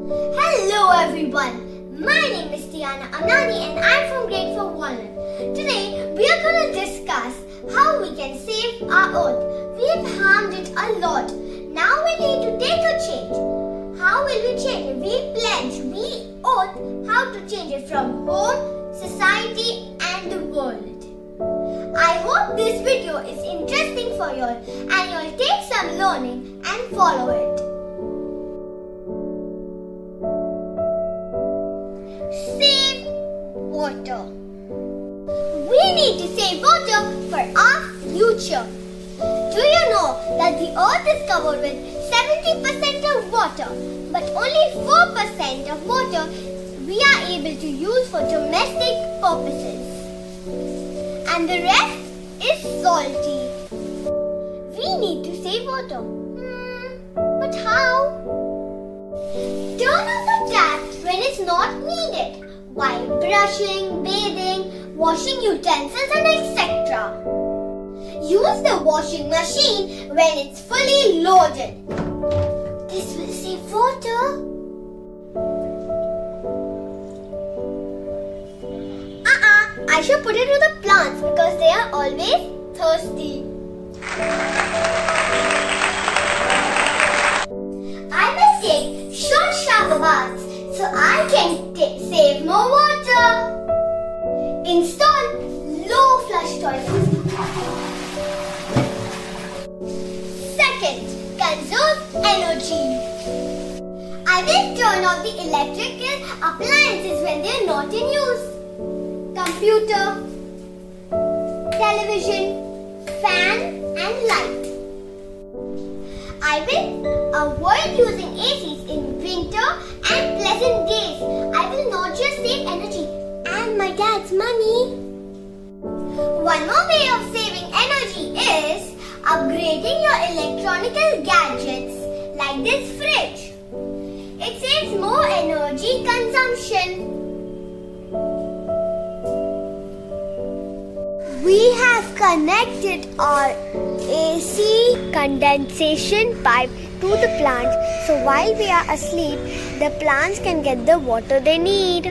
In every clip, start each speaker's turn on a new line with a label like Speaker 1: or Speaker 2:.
Speaker 1: Hello everyone, my name is Tiana Amnani and I'm from grade 4 Walnut. Today we are going to discuss how we can save our earth. We have harmed it a lot. Now we need to take a change. How will we change it? We pledge, we oath how to change it from home, society and the world. I hope this video is interesting for you all and you'll take some learning and follow it. Save water. We need to save water for our future. Do you know that the earth is covered with 70% of water, but only 4% of water we are able to use for domestic purposes. And the rest is salty. We need to save water. But how? Turn off the tap when it's not needed, while brushing, bathing, washing utensils and etc. Use the washing machine when it's fully loaded. This will save water. I should put it to the plants because they are always thirsty. I must take short shower baths so I can save more water. Install low flush toilets. Second, conserve energy. I will turn off the electrical appliances when they are not in use. Computer, television, fan and light. I will avoid using ACs in winter and pleasant days. I will not just save energy and my dad's money. One more way of saving energy is upgrading your electronic gadgets like this fridge. It saves more energy consumption. We have connected our AC condensation pipe to the plants, so while we are asleep, the plants can get the water they need.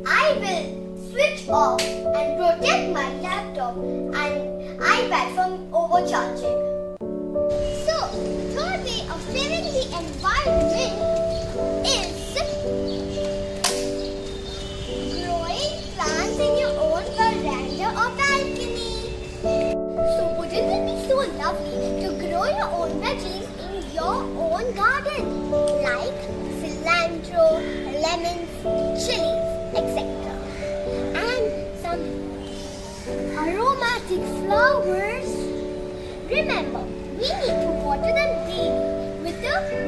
Speaker 1: I will switch off and protect my laptop and iPad from overcharging. So, third way of saving the environment is in your own veranda or balcony. So wouldn't it be so lovely to grow your own veggies in your own garden, like cilantro, lemons, chilies, etc. And some aromatic flowers. Remember, we need to water them daily with a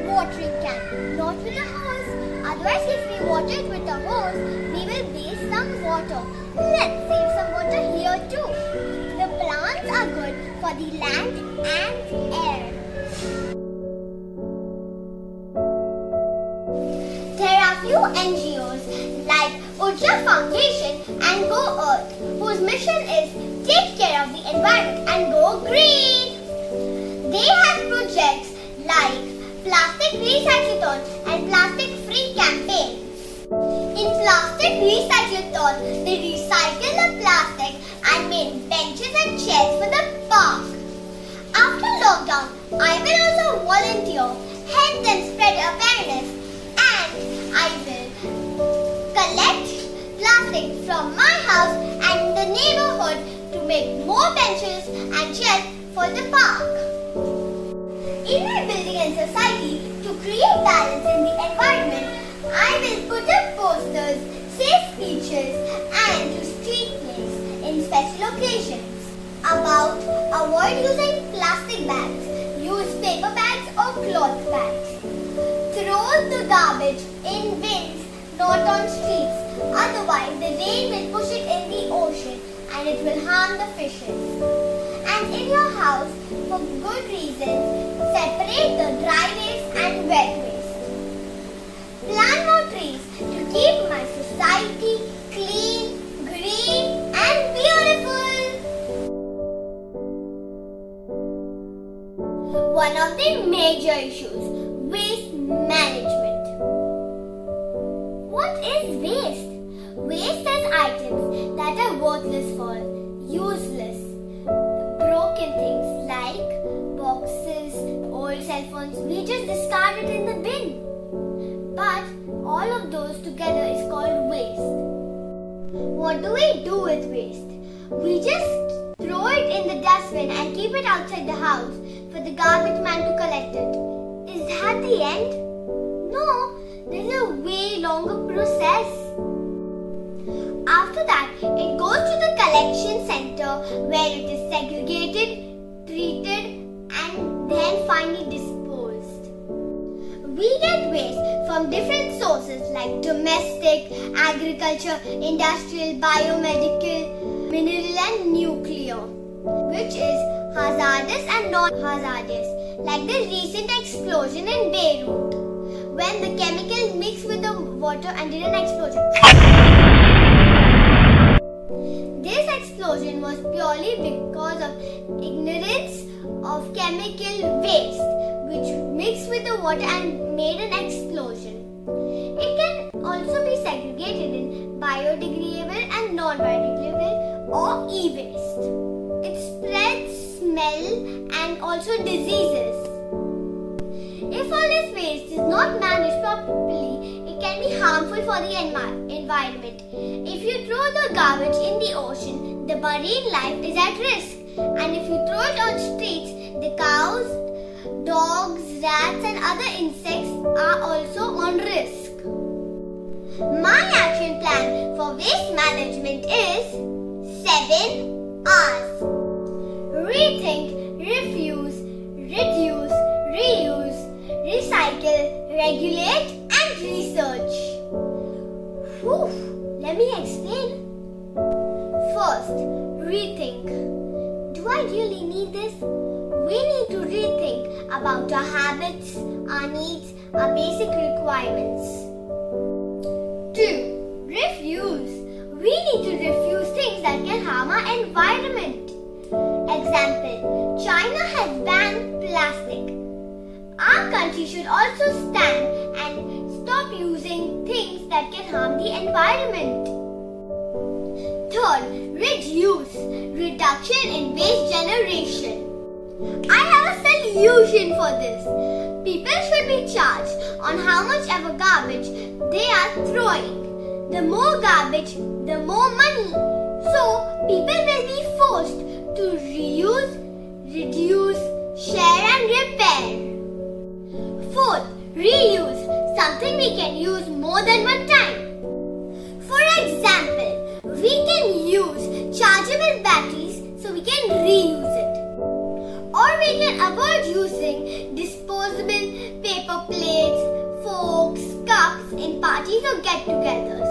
Speaker 1: watering can, not with a hose. Otherwise, if we water it with a hose, we will waste some water. Let's save some water here too. The plants are good for the land and air. There are few NGOs like Ujja Foundation and Go Earth, whose mission is take care of the environment and go green. They have projects like Plastic Recyclathon and Plastic Free campaigns. In Plastic Recyclathon, they recycle the plastic and made benches and chairs for the park. After lockdown, I will also volunteer, help them spread awareness, and I will collect plastic from my house and the neighborhood to make more benches and chairs for the park. In my building and society, to create balance in the environment, I will put up posters, say speeches and do street plays in special occasions about avoid using plastic bags, use paper bags or cloth bags. Throw the garbage in bins, not on streets. Otherwise, the rain will push it in the ocean and it will harm the fishes. And in your house, for good reasons, separate the dry waste and wet waste. Plant more trees to keep my society clean, green and beautiful. One of the major issues, waste discard it in the bin. But all of those together is called waste. What do we do with waste? We just throw it in the dustbin and keep it outside the house for the garbage man to collect it. Is that the end? No, there's a way longer process. After that, it goes to the collection center where it is segregated, treated, and then finally disposed. We get waste from different sources like domestic, agriculture, industrial, biomedical, mineral and nuclear, which is hazardous and non-hazardous, like the recent explosion in Beirut, when the chemical mixed with the water and did an explosion. This explosion was purely because of ignorance of chemical waste, which mixed with the water and made an explosion. It can also be segregated in biodegradable and non-biodegradable or e-waste. It spreads smell and also diseases. If all this waste is not managed properly, it can be harmful for the environment. If you throw the garbage in the ocean, the marine life is at risk. And if you throw it on streets, the cows, dogs, rats and other insects are also on risk. My action plan for waste management is 7 R's. Rethink, refuse, reduce, reuse, recycle, regulate and research. Let me explain. First, rethink. Do I really need this? We need to rethink about our habits, our needs, our basic requirements. 2. Refuse. We need to refuse things that can harm our environment. Example, China has banned plastic. Our country should also stand and stop using things that can harm the environment. Third, reduce. Reduction in waste generation. I have a solution for this. People should be charged on how much ever garbage they are throwing. The more garbage, the more money. So, people will be forced to reuse, reduce, share and repair. Fourth, reuse. Something we can use more than one time. For example, we can use chargeable batteries so we can reuse it. Or we can avoid using disposable paper plates, forks, cups in parties or get-togethers.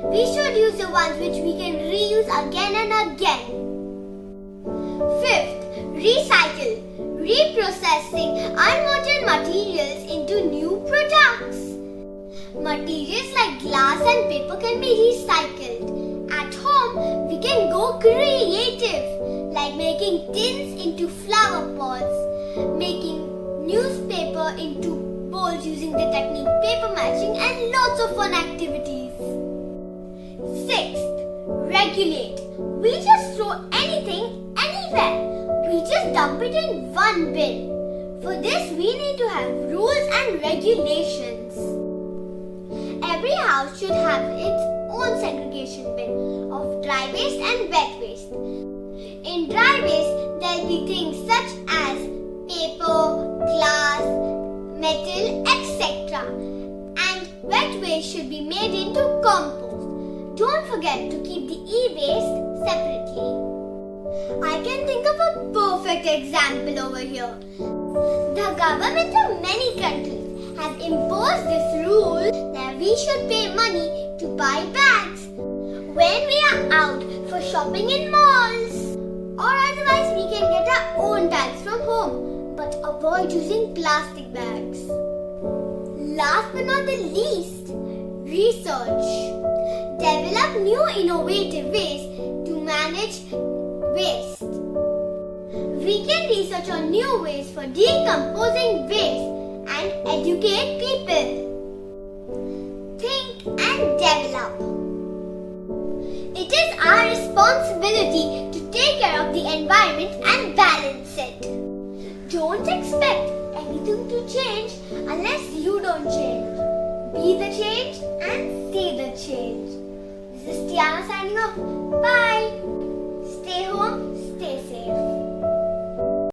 Speaker 1: We should use the ones which we can reuse again and again. Fifth, recycle. Reprocessing unwanted materials into new products. Materials like glass and paper can be recycled. At home, we can go creative, like making tins into flower pots, making newspaper into bowls using the technique paper matching, and lots of fun activities. Sixth, regulate. We just throw anything anywhere. We just dump it in one bin. For this, we need to have rules and regulations. Every house should have its own segregation bin of dry waste and wet waste. In dry waste, there will be things such as paper, glass, metal, etc. And wet waste should be made into compost. Don't forget to keep the e-waste separately. I can think of a perfect example over here. The government of many countries have imposed this rule that we should pay money to buy bags when we are out for shopping in malls. Or otherwise we can get our own bags from home, but avoid using plastic bags. Last but not the least, research. Develop new innovative ways to manage waste. We can research on new ways for decomposing waste and educate people. Think and develop. It is our responsibility to take care of the environment and balance it. Don't expect anything anything to change unless you don't change. Be the change and see the change. This is Tiana signing off. Bye.